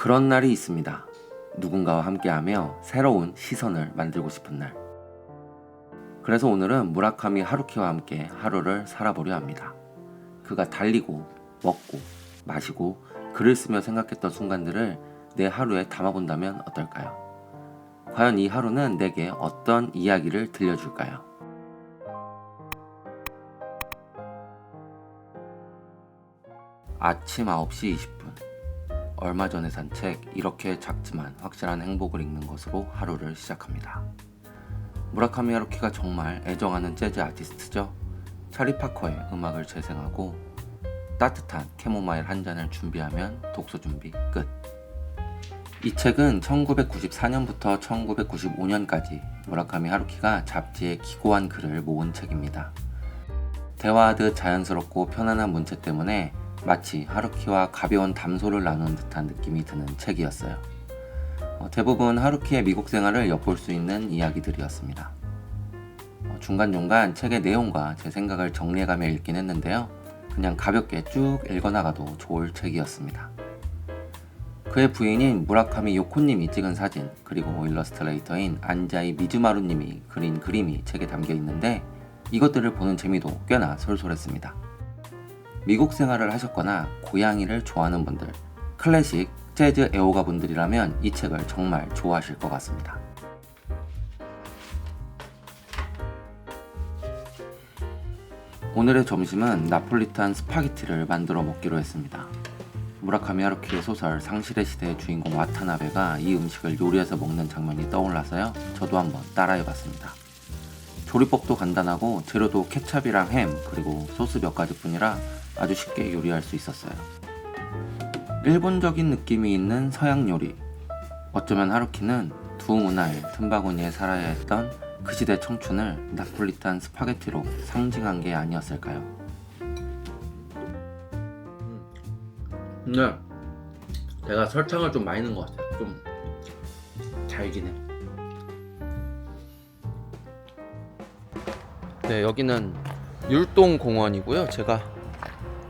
그런 날이 있습니다. 누군가와 함께하며 새로운 시선을 만들고 싶은 날. 그래서 오늘은 무라카미 하루키와 함께 하루를 살아보려 합니다. 그가 달리고 먹고 마시고 글을 쓰며 생각했던 순간들을 내 하루에 담아본다면 어떨까요? 과연 이 하루는 내게 어떤 이야기를 들려줄까요? 아침 9시 20분. 얼마 전에 산 책 이렇게 작지만 확실한 행복을 읽는 것으로 하루를 시작합니다. 무라카미 하루키가 정말 애정하는 재즈 아티스트죠. 찰리 파커의 음악을 재생하고 따뜻한 캐모마일 한 잔을 준비하면 독서 준비 끝. 이 책은 1994년부터 1995년까지 무라카미 하루키가 잡지에 기고한 글을 모은 책입니다. 대화하듯 자연스럽고 편안한 문체 때문에 마치 하루키와 가벼운 담소를 나누는 듯한 느낌이 드는 책이었어요. 대부분 하루키의 미국 생활을 엿볼 수 있는 이야기들이었습니다. 중간중간 책의 내용과 제 생각을 정리해가며 읽긴 했는데요. 그냥 가볍게 쭉 읽어나가도 좋을 책이었습니다. 그의 부인인 무라카미 요코님이 찍은 사진, 그리고 일러스트레이터인 안자이 미즈마루님이 그린 그림이 책에 담겨 있는데 이것들을 보는 재미도 꽤나 솔솔했습니다. 미국 생활을 하셨거나 고양이를 좋아하는 분들, 클래식, 재즈 애호가 분들이라면 이 책을 정말 좋아하실 것 같습니다. 오늘의 점심은 나폴리탄 스파게티를 만들어 먹기로 했습니다. 무라카미 하루키의 소설 상실의 시대의 주인공 와타나베가 이 음식을 요리해서 먹는 장면이 떠올라서요. 저도 한번 따라해봤습니다. 조리법도 간단하고 재료도 케찹이랑 햄 그리고 소스 몇 가지 뿐이라 아주 쉽게 요리할 수 있었어요. 일본적인 느낌이 있는 서양 요리. 어쩌면 하루키는 두 문화의 틈바구니에 살아야 했던 그 시대 청춘을 나폴리탄 스파게티로 상징한 게 아니었을까요? 근데 내가 설탕을 좀 많이 넣은 것 같아요. 좀 달긴 해. 네, 여기는 율동공원이고요. 제가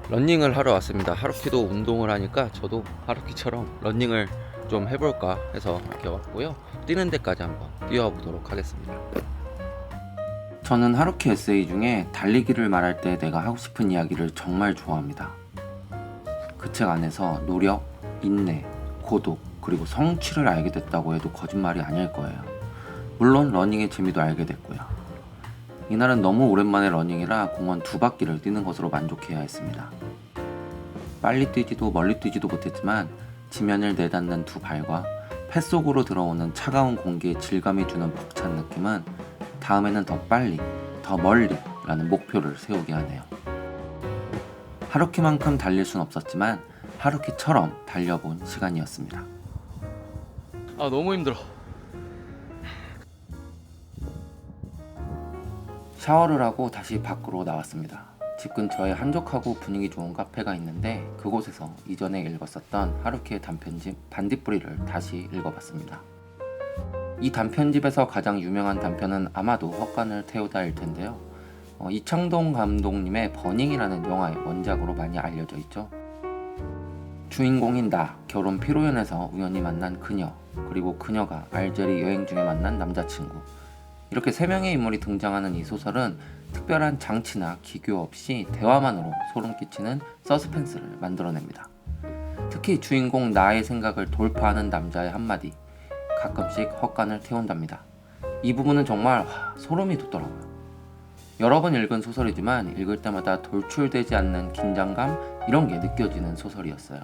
러닝을 하러 왔습니다. 하루키도 운동을 하니까 저도 하루키처럼 러닝을 좀 해볼까 해서 이렇게 왔고요. 뛰는 데까지 한번 뛰어보도록 하겠습니다. 저는 하루키 에세이 중에 달리기를 말할 때 내가 하고 싶은 이야기를 정말 좋아합니다. 그 책 안에서 노력, 인내, 고독, 그리고 성취를 알게 됐다고 해도 거짓말이 아닐 거예요. 물론 러닝의 재미도 알게 됐고요. 이날은 너무 오랜만에 러닝이라 공원 2바퀴를 뛰는 것으로 만족해야 했습니다. 빨리 뛰지도 멀리 뛰지도 못했지만 지면을 내닿는 두 발과 폐 속으로 들어오는 차가운 공기의 질감이 주는 벅찬 느낌은 다음에는 더 빨리, 더 멀리 라는 목표를 세우게 하네요. 하루키만큼 달릴 순 없었지만 하루키처럼 달려본 시간이었습니다. 너무 힘들어. 샤워를 하고 다시 밖으로 나왔습니다. 집 근처에 한적하고 분위기 좋은 카페가 있는데 그곳에서 이전에 읽었었던 하루키의 단편집 반딧불이를 다시 읽어봤습니다. 이 단편집에서 가장 유명한 단편은 아마도 헛간을 태우다일 텐데요. 이창동 감독님의 버닝이라는 영화의 원작으로 많이 알려져 있죠. 주인공인 나, 결혼 피로연에서 우연히 만난 그녀, 그리고 그녀가 알제리 여행 중에 만난 남자친구, 이렇게 3명의 인물이 등장하는 이 소설은 특별한 장치나 기교 없이 대화만으로 소름 끼치는 서스펜스를 만들어냅니다. 특히 주인공 나의 생각을 돌파하는 남자의 한마디, 가끔씩 헛간을 태운답니다. 이 부분은 정말 소름이 돋더라고요. 여러 번 읽은 소설이지만 읽을 때마다 돌출되지 않는 긴장감, 이런 게 느껴지는 소설이었어요.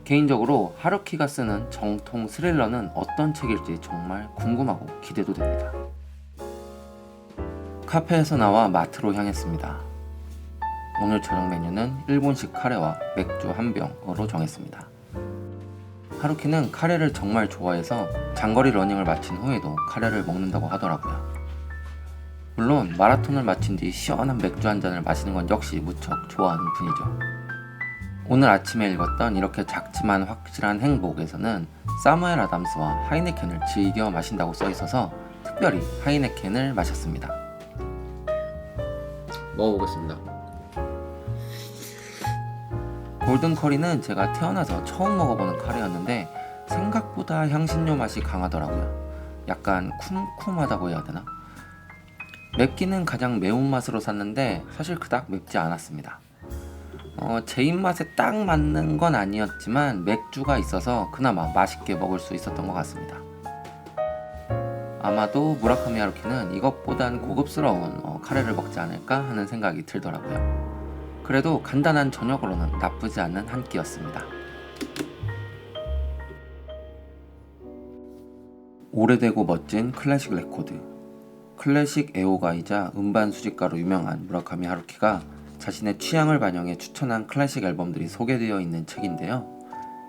개인적으로 하루키가 쓰는 정통 스릴러는 어떤 책일지 정말 궁금하고 기대도 됩니다. 카페에서 나와 마트로 향했습니다. 오늘 저녁 메뉴는 일본식 카레와 맥주 한 병으로 정했습니다. 하루키는 카레를 정말 좋아해서 장거리 러닝을 마친 후에도 카레를 먹는다고 하더라고요. 물론 마라톤을 마친 뒤 시원한 맥주 한 잔을 마시는 건 역시 무척 좋아하는 분이죠. 오늘 아침에 읽었던 이렇게 작지만 확실한 행복에서는 사무엘 아담스와 하이네켄을 즐겨 마신다고 써있어서 특별히 하이네켄을 마셨습니다. 먹어보겠습니다. 골든 커리는 제가 태어나서 처음 먹어보는 카레였는데 생각보다 향신료 맛이 강하더라고요. 약간 쿰쿰하다고 해야 되나? 맵기는 가장 매운맛으로 샀는데 사실 그닥 맵지 않았습니다. 제 입맛에 딱 맞는 건 아니었지만 맥주가 있어서 그나마 맛있게 먹을 수 있었던 것 같습니다. 아마도 무라카미 하루키는 이것보단 고급스러운 카레를 먹지 않을까 하는 생각이 들더라고요. 그래도 간단한 저녁으로는 나쁘지 않은 한 끼였습니다. 오래되고 멋진 클래식 레코드. 클래식 애호가이자 음반 수집가로 유명한 무라카미 하루키가 자신의 취향을 반영해 추천한 클래식 앨범들이 소개되어 있는 책인데요.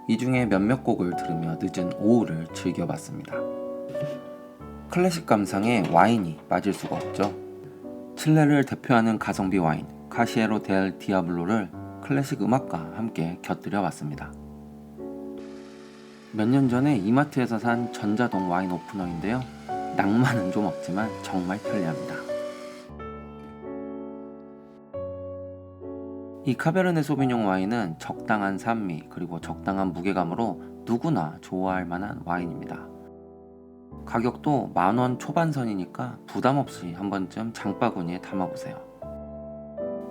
이 중에 몇몇 곡을 들으며 늦은 오후를 즐겨봤습니다. 클래식 감상에 와인이 빠질 수가 없죠. 칠레를 대표하는 가성비 와인 카시에로 델 디아블로를 클래식 음악과 함께 곁들여 봤습니다. 몇 년 전에 이마트에서 산 전자동 와인 오프너인데요. 낭만은 좀 없지만 정말 편리합니다. 이 카베르네 소비뇽 와인은 적당한 산미 그리고 적당한 무게감으로 누구나 좋아할 만한 와인입니다. 가격도 10,000원 초반선이니까 부담없이 한 번쯤 장바구니에 담아보세요.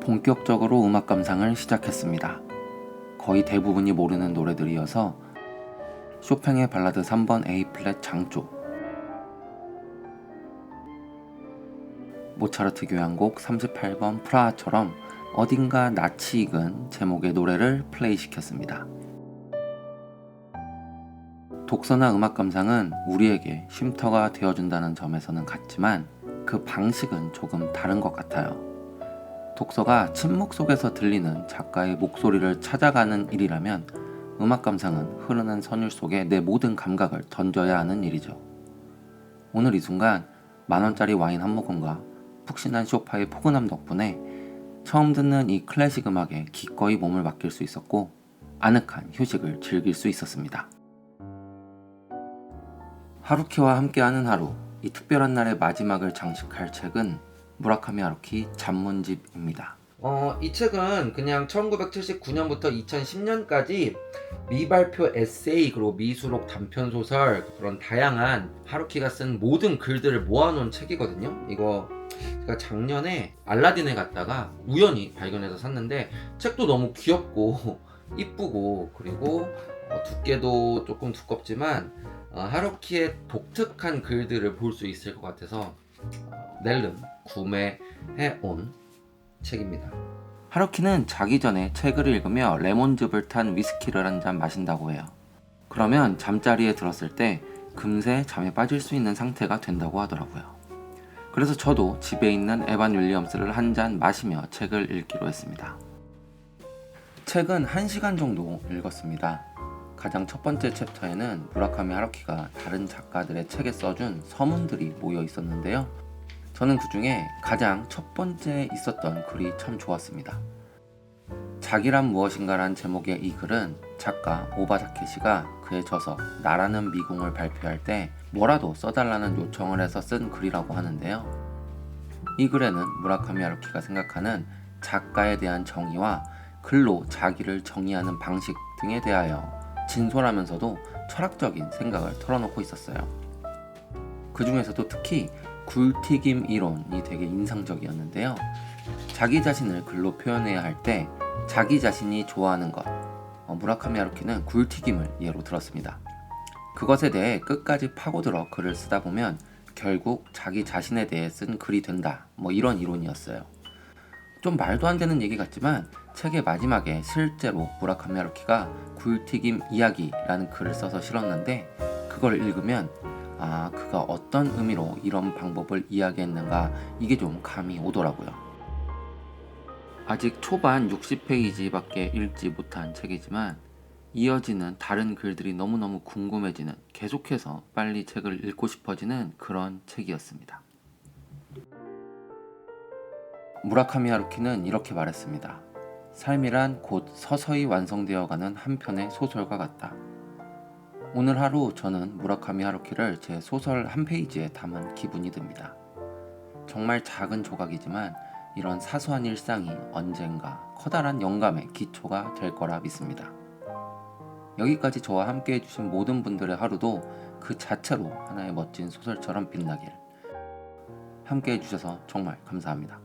본격적으로 음악 감상을 시작했습니다. 거의 대부분이 모르는 노래들이어서 쇼팽의 발라드 3번 A 플랫 장조, 모차르트 교향곡 38번 프라하처럼 어딘가 낯이 익은 제목의 노래를 플레이시켰습니다. 독서나 음악 감상은 우리에게 쉼터가 되어준다는 점에서는 같지만 그 방식은 조금 다른 것 같아요. 독서가 침묵 속에서 들리는 작가의 목소리를 찾아가는 일이라면 음악 감상은 흐르는 선율 속에 내 모든 감각을 던져야 하는 일이죠. 오늘 이 순간 10,000원짜리 와인 한 모금과 푹신한 소파의 포근함 덕분에 처음 듣는 이 클래식 음악에 기꺼이 몸을 맡길 수 있었고 아늑한 휴식을 즐길 수 있었습니다. 하루키와 함께하는 하루, 이 특별한 날의 마지막을 장식할 책은 무라카미 하루키 잡문집입니다. 이 책은 그냥 1979년부터 2010년까지 미발표 에세이 그리고 미수록 단편소설 그런 다양한 하루키가 쓴 모든 글들을 모아놓은 책이거든요. 이거 제가 작년에 알라딘에 갔다가 우연히 발견해서 샀는데 책도 너무 귀엽고 이쁘고 그리고 두께도 조금 두껍지만 하루키의 독특한 글들을 볼 수 있을 것 같아서 낼름 구매해온 책입니다. 하루키는 자기 전에 책을 읽으며 레몬즙을 탄 위스키를 한 잔 마신다고 해요. 그러면 잠자리에 들었을 때 금세 잠에 빠질 수 있는 상태가 된다고 하더라고요. 그래서 저도 집에 있는 에반 윌리엄스를 한 잔 마시며 책을 읽기로 했습니다. 책은 1시간 정도 읽었습니다. 가장 첫 번째 챕터에는 무라카미 하루키가 다른 작가들의 책에 써준 서문들이 모여 있었는데요. 저는 그 중에 가장 첫 번째 있었던 글이 참 좋았습니다. 자기란 무엇인가란 제목의 이 글은 작가 오바자키 씨가 그의 저서 나라는 미궁을 발표할 때 뭐라도 써달라는 요청을 해서 쓴 글이라고 하는데요. 이 글에는 무라카미 하루키가 생각하는 작가에 대한 정의와 글로 자기를 정의하는 방식 등에 대하여 진솔하면서도 철학적인 생각을 털어놓고 있었어요. 그 중에서도 특히 굴튀김 이론이 되게 인상적이었는데요. 자기 자신을 글로 표현해야 할 때 자기 자신이 좋아하는 것, 무라카미 하루키는 굴튀김을 예로 들었습니다. 그것에 대해 끝까지 파고들어 글을 쓰다 보면 결국 자기 자신에 대해 쓴 글이 된다, 이런 이론이었어요. 좀 말도 안 되는 얘기 같지만 책의 마지막에 실제로 무라카미 하루키가 굴튀김 이야기라는 글을 써서 실었는데 그걸 읽으면 그가 어떤 의미로 이런 방법을 이야기했는가 이게 좀 감이 오더라고요. 아직 초반 60페이지밖에 읽지 못한 책이지만 이어지는 다른 글들이 너무너무 궁금해지는, 계속해서 빨리 책을 읽고 싶어지는 그런 책이었습니다. 무라카미 하루키는 이렇게 말했습니다. 삶이란 곧 서서히 완성되어가는 한 편의 소설과 같다. 오늘 하루 저는 무라카미 하루키를 제 소설 한 페이지에 담은 기분이 듭니다. 정말 작은 조각이지만 이런 사소한 일상이 언젠가 커다란 영감의 기초가 될 거라 믿습니다. 여기까지 저와 함께 해주신 모든 분들의 하루도 그 자체로 하나의 멋진 소설처럼 빛나길. 함께 해주셔서 정말 감사합니다.